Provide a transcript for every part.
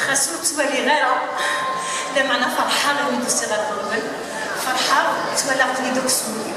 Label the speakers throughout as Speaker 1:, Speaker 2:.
Speaker 1: خاصو توالي غيره لا معنى فرحة غير من دوسي غير قبل فرحة توالي عقلي دوك سمي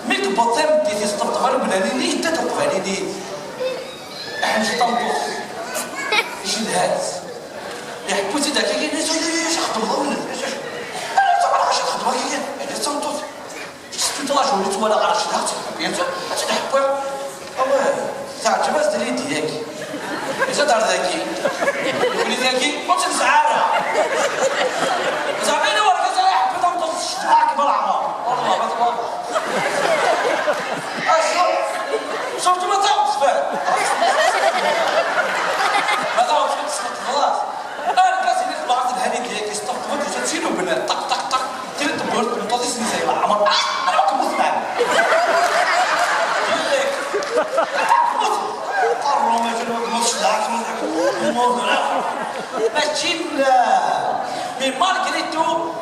Speaker 2: Mais que botem des estoptavar بنانيني تتقفليني احنا شطنطوس شدهات يحبوتي داك كي ناس يخدموا انا طبعا واش تخدموا كي انا شطنطوس شفتو طلاش وليت ولا غير شدهات بيان تحبوا والله تاع جباز دري ديالك اذا دار ذاكي ولي ذاكي ما تنسعاره زعما انا ورا كذا يحب طنطوس شدهاك بالعمر والله ما تبغى شفتوا ما تعرفش فيه ما تعرفش خلاص انا كاسي اللي بعض الهاني ديالك يستقطبوا تشيلوا بنات طق طق طق تيري تبغوا تنطيش زي العمر انا ما كنت معاك ياك قرروا ما جنوا ما شدعك ماشي لا مي مالغريتو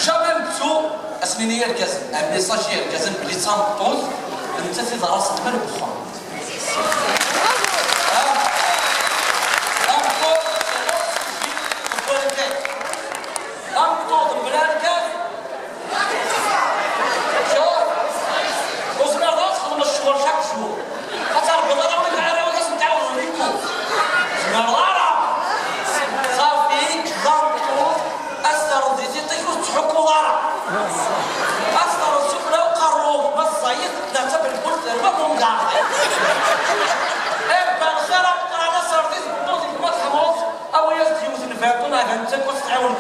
Speaker 2: جامي بسو اسنيني الكاز ان ميساجي الكاز بلي تنطوز انت سيد راس المال بخون فاتونا كنت تعاون